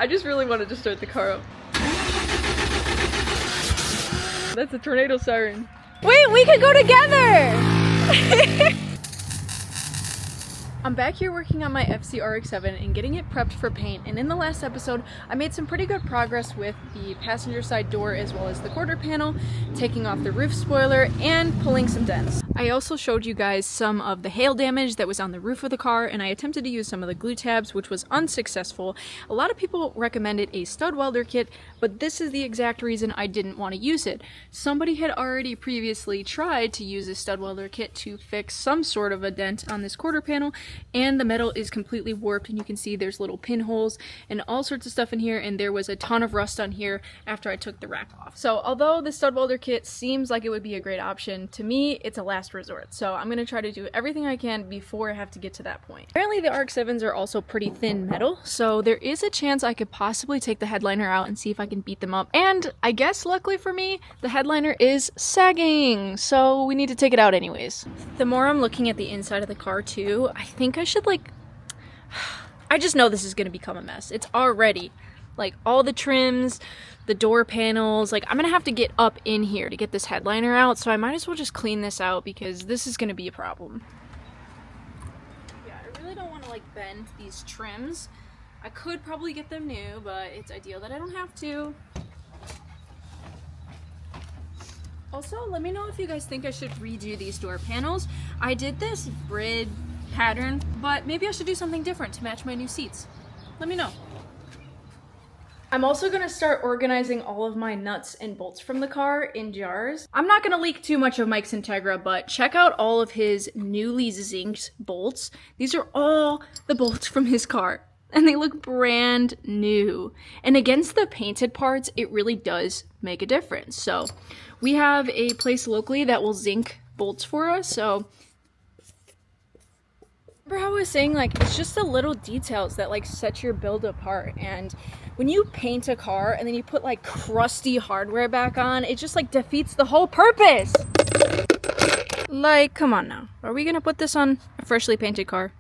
I just really wanted to start the car up. That's a tornado siren. Wait, we could go together! I'm back here working on my FC RX7 and getting it prepped for paint, and in the last episode I made some pretty good progress with the passenger side door as well as the quarter panel, taking off the roof spoiler and pulling some dents. I also showed you guys some of the hail damage that was on the roof of the car, and I attempted to use some of the glue tabs, which was unsuccessful. A lot of people recommended a stud welder kit, but this is the exact reason I didn't want to use it. Somebody had already previously tried to use a stud welder kit to fix some sort of a dent on this quarter panel, and the metal is completely warped, and you can see there's little pinholes and all sorts of stuff in here, and there was a ton of rust on here after I took the wrap off. So although the stud welder kit seems like it would be a great option, to me it's a last resort. So I'm going to try to do everything I can before I have to get to that point. Apparently the RX7s are also pretty thin metal, so there is a chance I could possibly take the headliner out and see if I can beat them up. And I guess luckily for me, the headliner is sagging, so we need to take it out anyways. The more I'm looking at the inside of the car too, I think I should I just know this is going to become a mess. It's already like all the trims, the door panels, like I'm gonna have to get up in here to get this headliner out, so I might as well just clean this out because this is gonna be a problem. Yeah, I really don't want to like bend these trims. I could probably get them new, but it's ideal that I don't have to. Also, let me know if you guys think I should redo these door panels. I did this grid pattern, but maybe I should do something different to match my new seats. Let me know. I'm also going to start organizing all of my nuts and bolts from the car in jars. I'm not going to leak too much of Mike's Integra, but check out all of his newly zinced bolts. These are all the bolts from his car, and they look brand new. And against the painted parts, it really does make a difference. So we have a place locally that will zinc bolts for us, so remember how I was saying, like, it's just the little details that like set your build apart, and when you paint a car and then you put like crusty hardware back on, it just like defeats the whole purpose. Like, come on now. Are we gonna put this on a freshly painted car?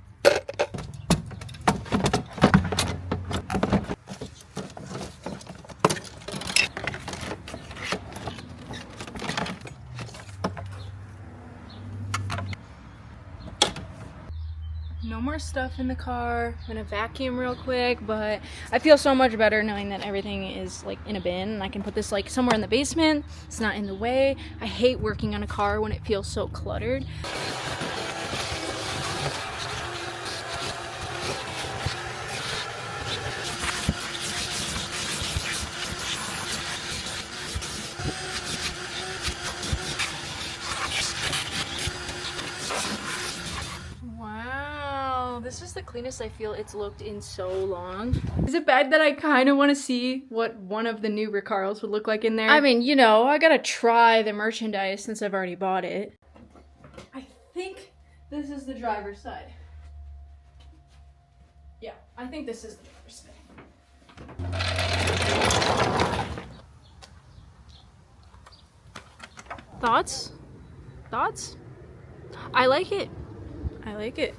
No more stuff in the car. I'm gonna vacuum real quick, but I feel so much better knowing that everything is like in a bin and I can put this like somewhere in the basement. It's not in the way. I hate working on a car when it feels so cluttered. This is the cleanest I feel it's looked in so long. Is it bad that I kind of want to see what one of the new Recaros would look like in there? I mean, you know, I gotta try the merchandise since I've already bought it. I think this is the driver's side. Yeah, I think this is the driver's side. Thoughts? Thoughts? I like it. I like it.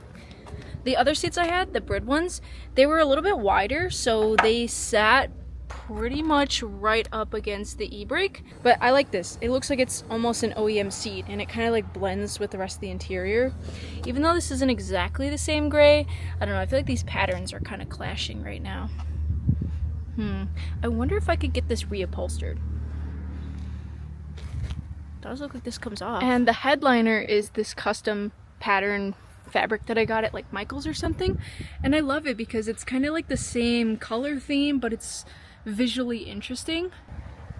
The other seats I had, the Brid ones, they were a little bit wider, so they sat pretty much right up against the e-brake. But I like this. It looks like it's almost an OEM seat, and it kind of like blends with the rest of the interior. Even though this isn't exactly the same gray, I don't know, I feel like these patterns are kind of clashing right now. I wonder if I could get this reupholstered. Does look like this comes off. And the headliner is this custom pattern fabric that I got at like Michael's or something, and I love it because it's kind of like the same color theme, but it's visually interesting.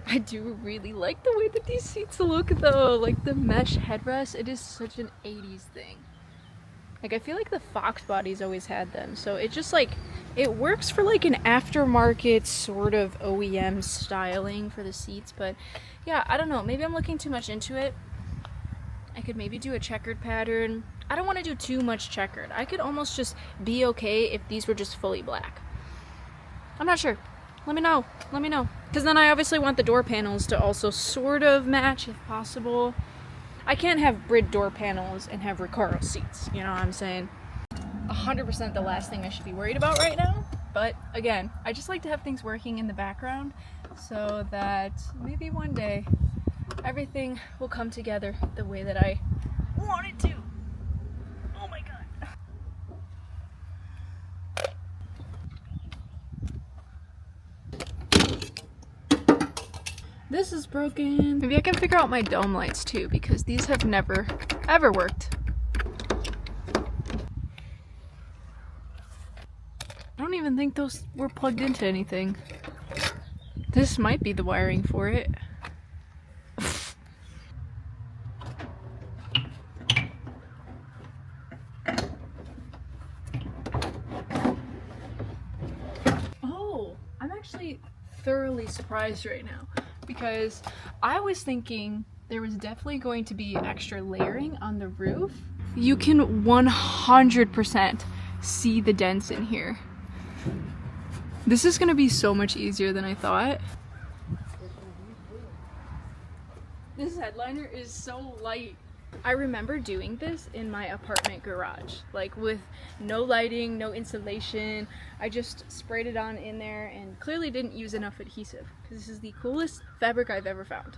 I do really like the way that these seats look though, like the mesh headrest. It is such an 80s thing. Like I feel like the Fox bodies always had them, so it just like it works for like an aftermarket sort of OEM styling for the seats. But yeah, I don't know, maybe I'm looking too much into it. I could maybe do a checkered pattern. I don't want to do too much checkered. I could almost just be okay if these were just fully black. I'm not sure. Let me know. Let me know. Because then I obviously want the door panels to also sort of match if possible. I can't have Brid door panels and have Recaro seats. You know what I'm saying? 100% the last thing I should be worried about right now. But again, I just like to have things working in the background so that maybe one day everything will come together the way that I want it to. Oh my god. This is broken. Maybe I can figure out my dome lights too, because these have never ever worked. I don't even think those were plugged into anything. This might be the wiring for it. Oh, I'm actually thoroughly surprised right now because I was thinking there was definitely going to be extra layering on the roof. You can 100% see the dents in here. This is gonna be so much easier than I thought. This headliner is so light. I remember doing this in my apartment garage, like with no lighting, no insulation. I just sprayed it on in there and clearly didn't use enough adhesive because this is the coolest fabric I've ever found.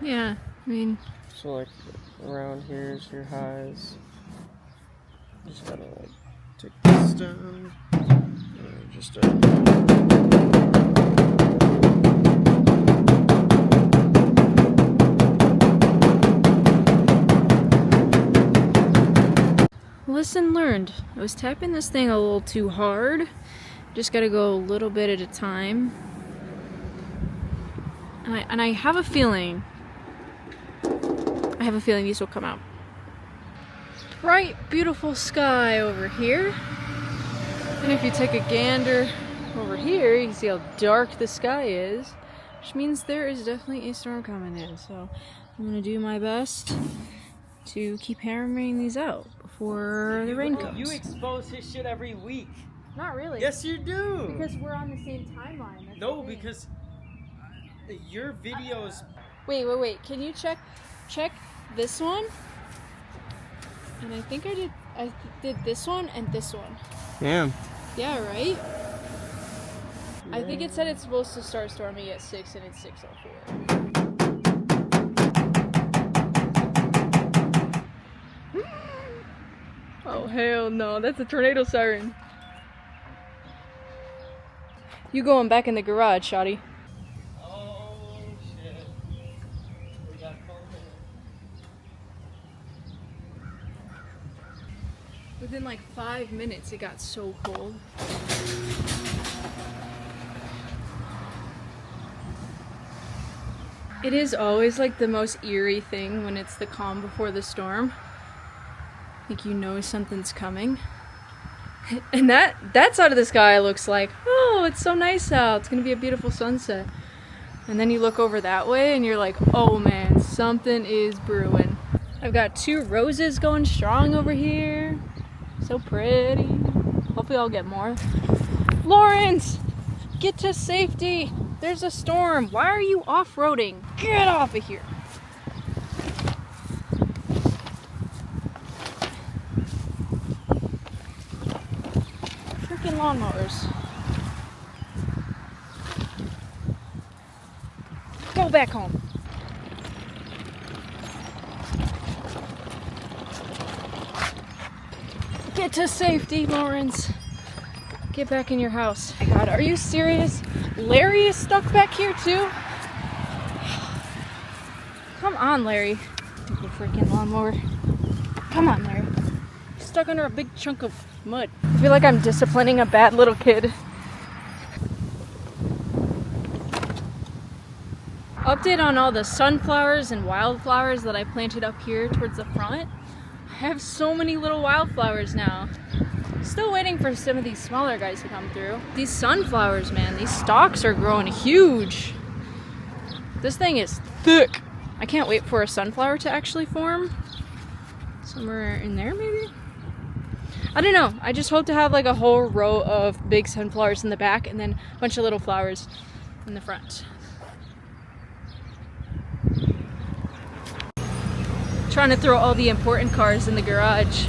Yeah, I mean... So like, around here's your highs. Just gotta like, take this down. And just Lesson learned. I was tapping this thing a little too hard. Just gotta go a little bit at a time. And I have a feeling these will come out. Bright, beautiful sky over here. And if you take a gander over here, you can see how dark the sky is, which means there is definitely a storm coming in. So I'm gonna do my best to keep hammering these out before the rain comes. You expose his shit every week. Not really. Yes, you do. Because we're on the same timeline. That's no, because your videos. Wait. Can you check this one? And I think I did this one and this one. Yeah. Yeah, right? Yeah. I think it said it's supposed to start storming at 6 and it's 6:04. Oh hell no, that's a tornado siren. You going back in the garage, shawty. Oh shit. We got cold. Within like 5 minutes it got so cold. It is always like the most eerie thing when it's the calm before the storm. Like you know something's coming. And that side of the sky looks like, oh, it's so nice out. It's gonna be a beautiful sunset. And then you look over that way and you're like, oh man, something is brewing. I've got 2 roses going strong over here. So pretty. Hopefully I'll get more. Lawrence, get to safety. There's a storm. Why are you off-roading? Get off of here. Freaking lawnmowers. Go back home. Get to safety, Lawrence. Get back in your house. My God, are you serious? Larry is stuck back here too? Come on, Larry. Stupid freaking lawnmower. Come on, Larry. Stuck under a big chunk of mud. I feel like I'm disciplining a bad little kid. Update on all the sunflowers and wildflowers that I planted up here towards the front. I have so many little wildflowers now. Still waiting for some of these smaller guys to come through. These sunflowers, man, these stalks are growing huge. This thing is thick. I can't wait for a sunflower to actually form. Somewhere in there, maybe? I don't know. I just hope to have like a whole row of big sunflowers in the back and then a bunch of little flowers in the front. Trying to throw all the important cars in the garage.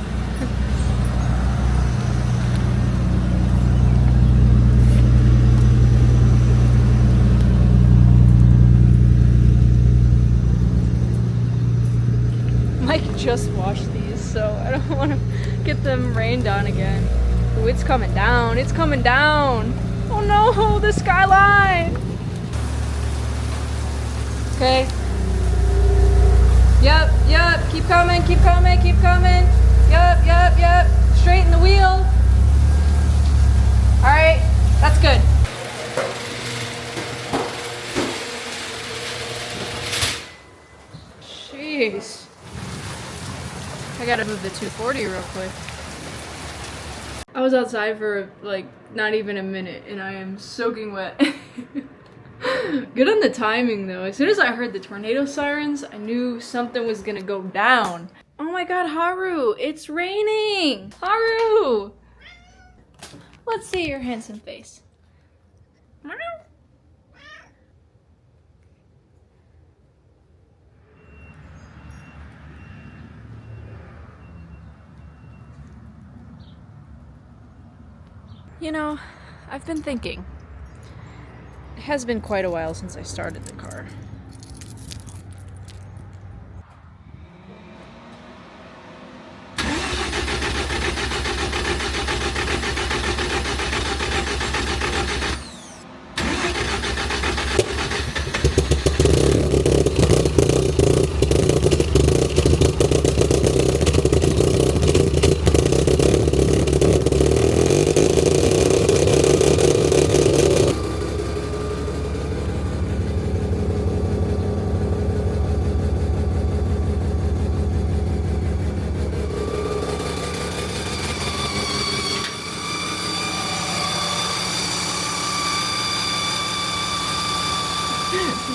Mike just washed these, so I don't want to get them rained on again. Ooh, it's coming down. It's coming down. Oh no, the skyline. Okay. Yep. Keep coming, keep coming, keep coming. Yep. Straighten the wheel. All right, that's good. Jeez. I gotta move the 240 real quick. I was outside for like not even a minute and I am soaking wet. Good on the timing though. As soon as I heard the tornado sirens, I knew something was gonna go down. Oh my god, Haru, it's raining! Haru! Let's see your handsome face. You know, I've been thinking. It has been quite a while since I started the car.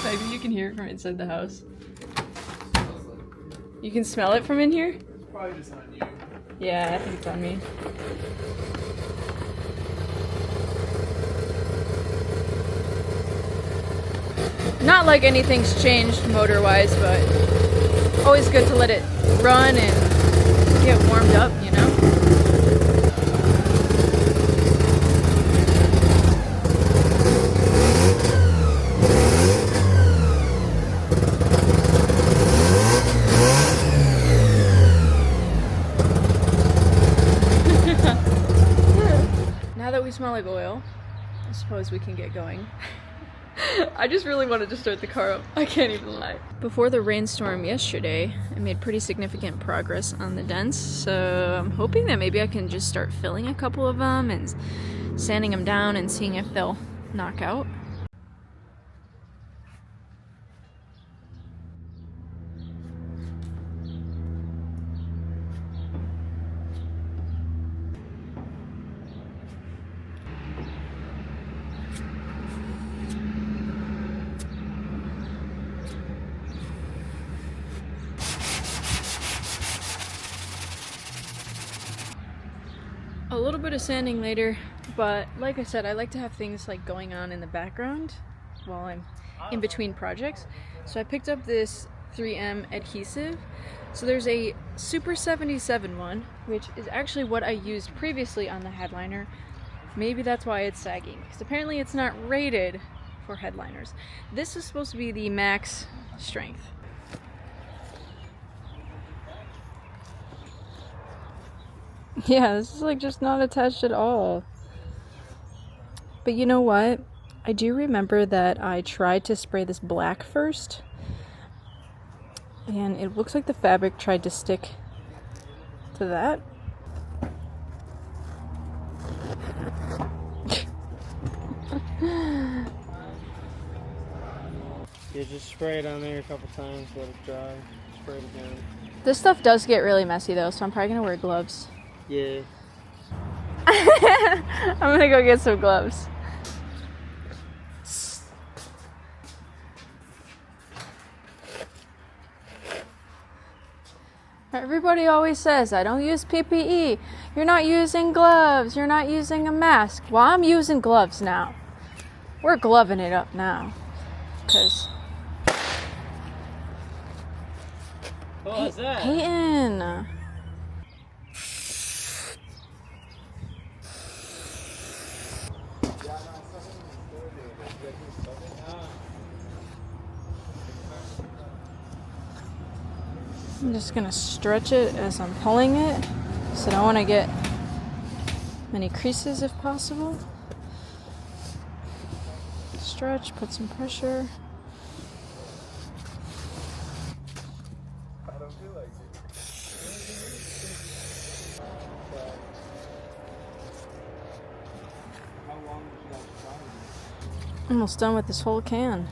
Maybe you can hear it from inside the house. You can smell it from in here? It's probably just on you. Yeah, I think it's on me. Not like anything's changed motor-wise, but always good to let it run and get warmed up, you know? Now that we smell like oil, I suppose we can get going. I just really wanted to start the car up. I can't even lie. Before the rainstorm yesterday, I made pretty significant progress on the dents, so I'm hoping that maybe I can just start filling a couple of them and sanding them down and seeing if they'll knock out. A little bit of sanding later, but like I said, I like to have things like going on in the background while I'm in between projects. So I picked up this 3M adhesive. So there's a Super 77 one, which is actually what I used previously on the headliner. Maybe that's why it's sagging, because apparently it's not rated for headliners. This is supposed to be the max strength. Yeah, this is like just not attached at all. But you know what? I do remember that I tried to spray this black first, and it looks like the fabric tried to stick to that. Yeah, just spray it on there a couple times, let it dry, spray it again. This stuff does get really messy though, so I'm probably gonna wear gloves. Yeah. I'm gonna go get some gloves. Everybody always says, I don't use PPE. You're not using gloves. You're not using a mask. Well, I'm using gloves now. We're gloving it up now. Because... What was that? Payton. I'm just gonna stretch it as I'm pulling it, so I don't want to get many creases if possible. Stretch, put some pressure. Almost done with this whole can.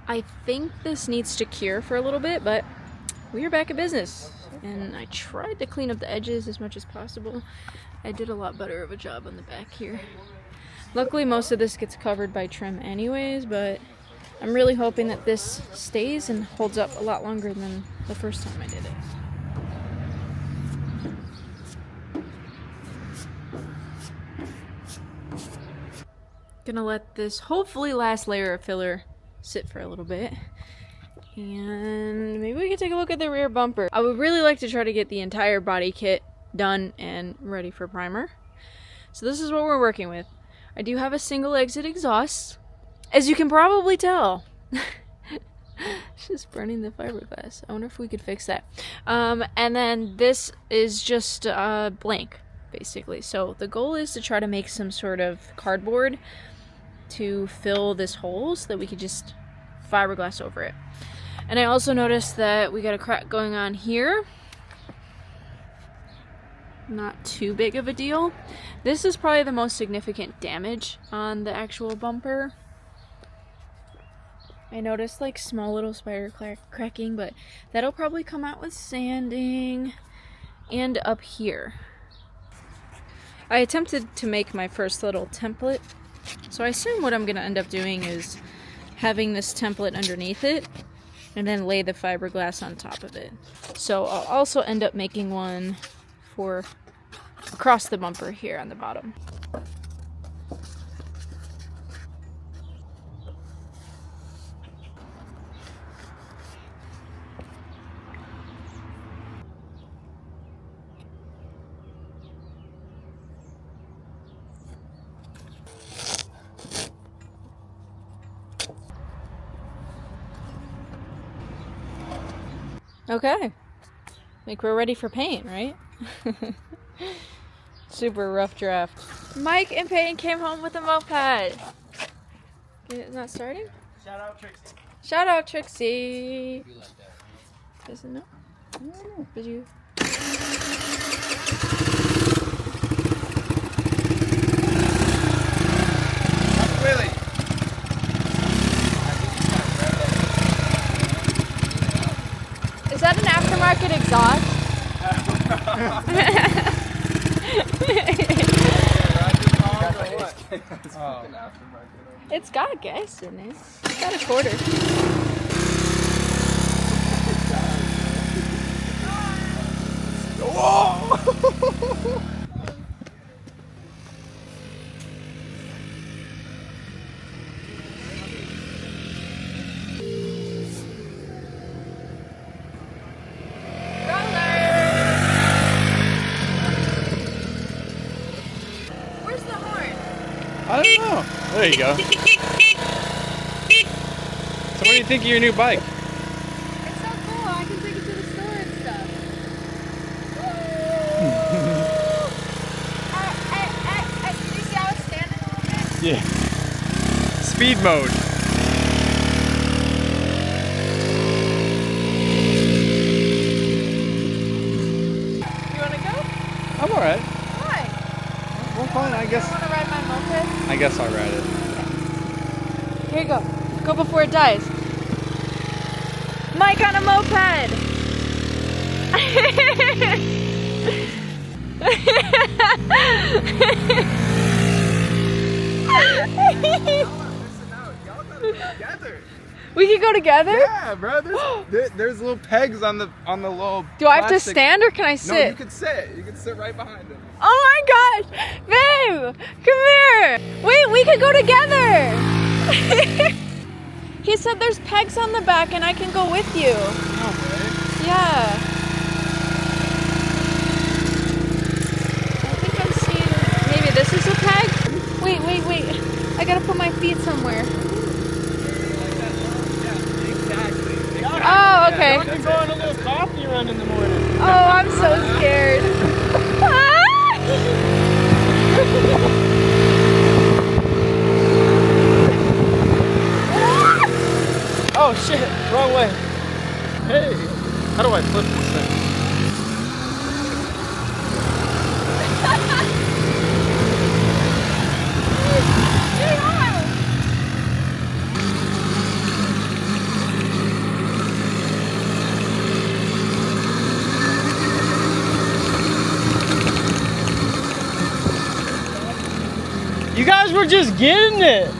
I think this needs to cure for a little bit, but we are back in business. And I tried to clean up the edges as much as possible. I did a lot better of a job on the back here. Luckily, most of this gets covered by trim anyways, but I'm really hoping that this stays and holds up a lot longer than the first time I did it. Gonna let this hopefully last layer of filler sit for a little bit. And maybe we can take a look at the rear bumper. I would really like to try to get the entire body kit done and ready for primer. So this is what we're working with. I do have a single exit exhaust, as you can probably tell. It's just burning the fiberglass. I wonder if we could fix that. And then this is just blank, basically. So the goal is to try to make some sort of cardboard to fill this hole so that we could just fiberglass over it. And I also noticed that we got a crack going on here. Not too big of a deal. This is probably the most significant damage on the actual bumper. I noticed like small little spider cracking, but that'll probably come out with sanding. And up here, I attempted to make my first little template. So I assume what I'm going to end up doing is having this template underneath it and then lay the fiberglass on top of it. So I'll also end up making one for across the bumper here on the bottom. Okay, I think we're ready for paint, right? Super rough draft. Mike and Payton came home with a moped. It's not starting? Shout out Trixie. Shout out Trixie. Doesn't know? I don't know. Did you? Really? Is that an aftermarket exhaust? It's got gas in it. It's got a quarter. Whoa! I don't know. There you go. So what do you think of your new bike? It's so cool. I can take it to the store and stuff. Did you see how it's standing a little bit? Yeah. Speed mode. You want to go? I'm alright. Why? Well, fine, I guess. You want to ride my moped? I guess I'll ride it. Here you go. Go before it dies. Mike on a moped! We can go together? Yeah, bro. There's little pegs on the little. Do I have to stand or can I sit? No, you can sit. You can sit right behind them. Oh my gosh! Babe! Come here! Wait, we could go together! He said there's pegs on the back and I can go with you. No way. Yeah. I think I've seen, maybe this is a peg? Wait. I gotta put my feet somewhere. Oh, okay. You can go on a little coffee run in the morning. Oh, I'm so scared. Oh shit, wrong way. Hey, how do I flip this thing? You guys were just getting it.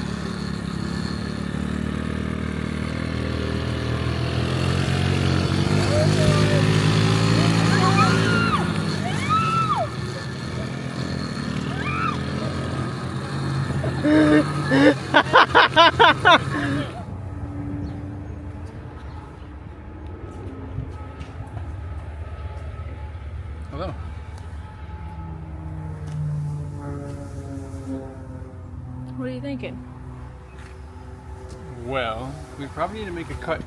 Hello. What are you thinking? Well, we probably need to make a cut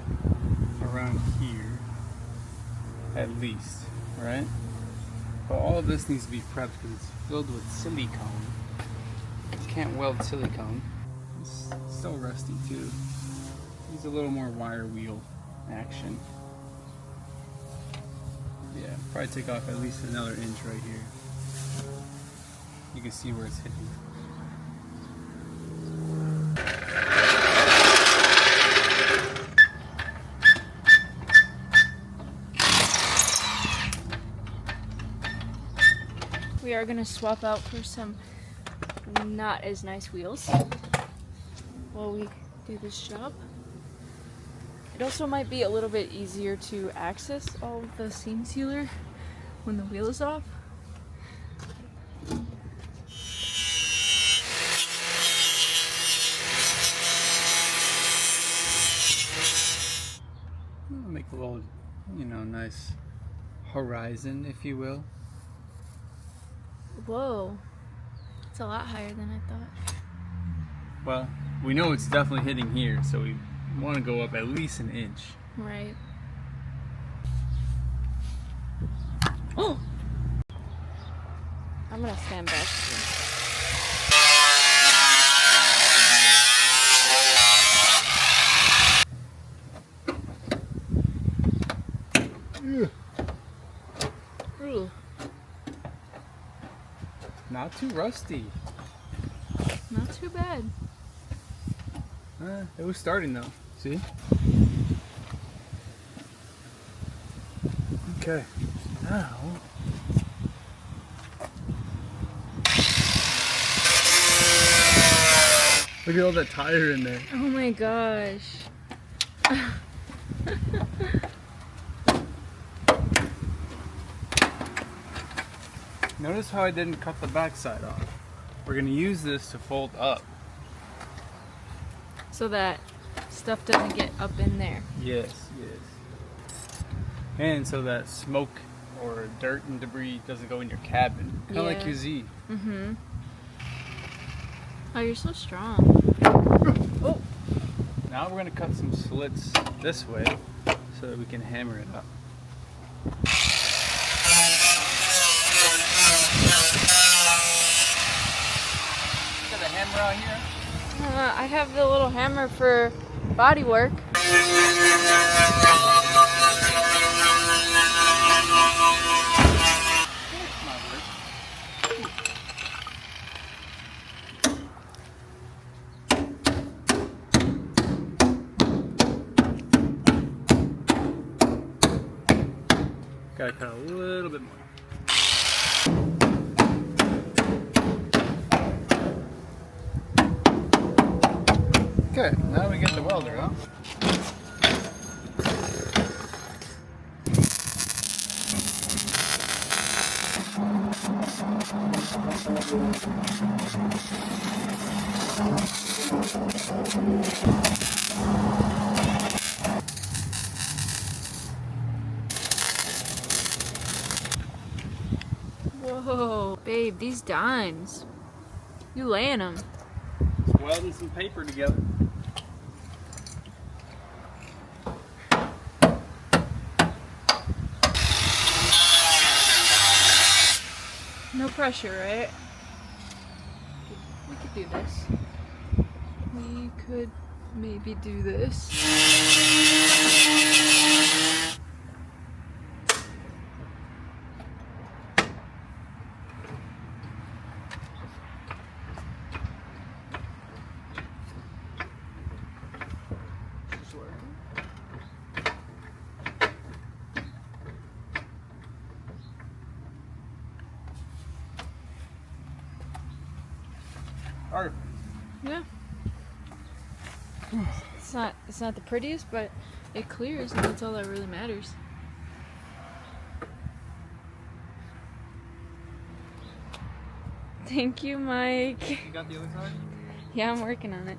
around here, at least, right? But all of this needs to be prepped because it's filled with silicone. You can't weld silicone. It's still rusty too. Needs a little more wire wheel action. Yeah, probably take off at least another inch right here. You can see where it's hitting. We are gonna swap out for some not as nice wheels while we do this job. It also might be a little bit easier to access all of the seam sealer when the wheel is off. Make a little, nice horizon, if you will. Whoa, it's a lot higher than I thought. Well, we know it's definitely hitting here, so we want to go up at least an inch. Right. Oh! I'm gonna stand back here. Ooh. Not too rusty. Not too bad. It was starting though. See? Okay. Now. Look at all that tire in there. Oh my gosh. Notice how I didn't cut the backside off. We're gonna use this to fold up. So that stuff doesn't get up in there. Yes. And so that smoke or dirt and debris doesn't go in your cabin. Kind of like your Z. Mm-hmm. Oh, you're so strong. Oh. Now we're gonna cut some slits this way so that we can hammer it up. Got a hammer out here? I have the little hammer for bodywork. Gotta cut a little bit more. Okay, now we get the welder, huh? Whoa, babe, these dimes. You laying them. Just welding some paper together. No pressure, right? We could do this. We could maybe do this. Art. Yeah. It's not the prettiest, but it clears, and that's all that really matters. Thank you, Mike. You got the other side? Yeah, I'm working on it.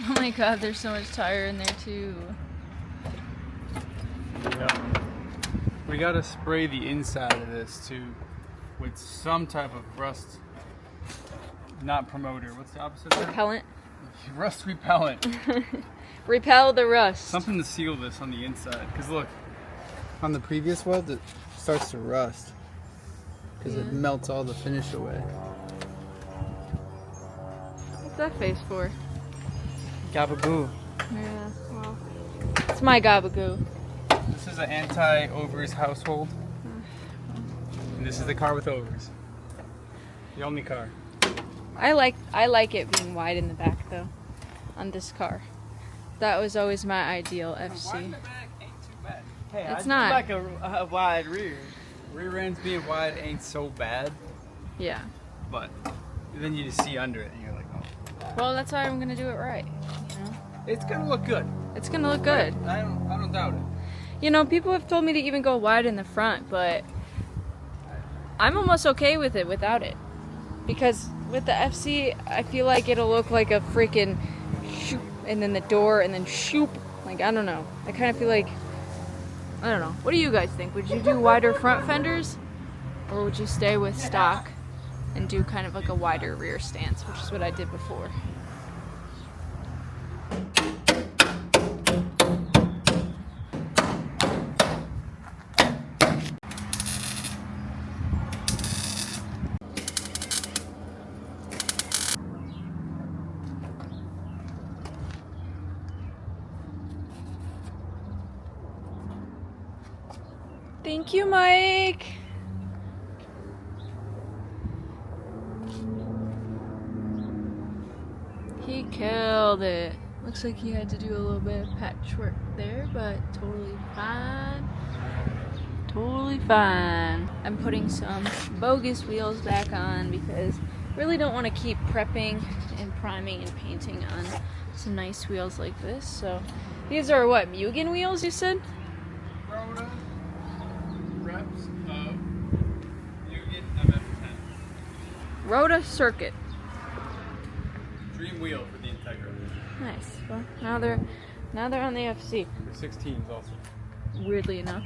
Oh my god, there's so much tire in there too. Yeah. We gotta spray the inside of this too with some type of rust, not promoter. What's the opposite of that? Repellent. Rust repellent. Repel the rust. Something to seal this on the inside. Because look, on the previous weld, it starts to rust. Because it melts all the finish away. What's that face for? Gabagoo. Yeah, well, it's my gabagoo. This is an anti-overs household. And this is the car with overs. The only car. I like it being wide in the back though, on this car. That was always my ideal FC. Wide in the back ain't too bad. Hey, It's I do not. like a wide rear. Rear ends being wide ain't so bad, Yeah. but then you just see under it and you're like, oh. Well, that's why I'm gonna do it right. You know? It's gonna look good. It's gonna look good. I don't doubt it. You know, people have told me to even go wide in the front, but I'm almost okay with it without it. Because with the FC, I feel like it'll look like a freaking shoop, and then the door, and then shoop. Like, I don't know. I kind of feel like, I don't know. What do you guys think? Would you do wider front fenders? Or would you stay with stock and do kind of like a wider rear stance, which is what I did before? Thank you, Mike. He killed it. Looks like he had to do a little bit of patchwork there, but totally fine. Totally fine. I'm putting some bogus wheels back on because I really don't want to keep prepping and priming and painting on some nice wheels like this. So these are what, Mugen wheels you said? Rhoda reps of Mugen MF10. Rhoda Circuit. Dream wheel for the Integra. Nice. Well, now they're on the FC. For 16s also. Weirdly enough.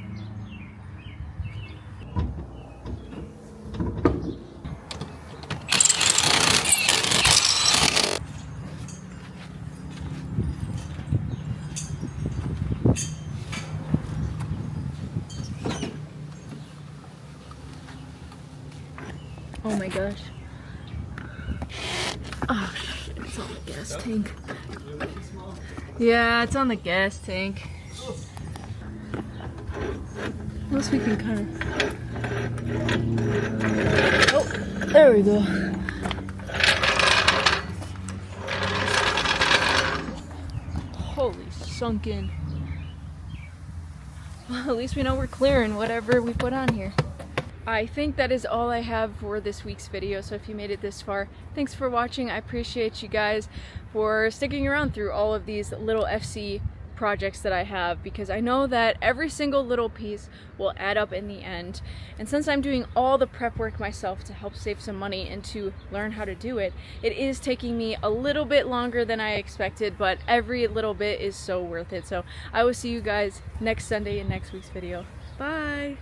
Oh my gosh. Oh shit, it's on the gas tank. Yeah, it's on the gas tank. Unless we can kind of... Oh, there we go. Holy sunken. Well, at least we know we're clearing whatever we put on here. I think that is all I have for this week's video, so if you made it this far, thanks for watching. I appreciate you guys for sticking around through all of these little FC projects that I have, because I know that every single little piece will add up in the end. And since I'm doing all the prep work myself to help save some money and to learn how to do it, it is taking me a little bit longer than I expected, but every little bit is so worth it. So I will see you guys next Sunday in next week's video. Bye!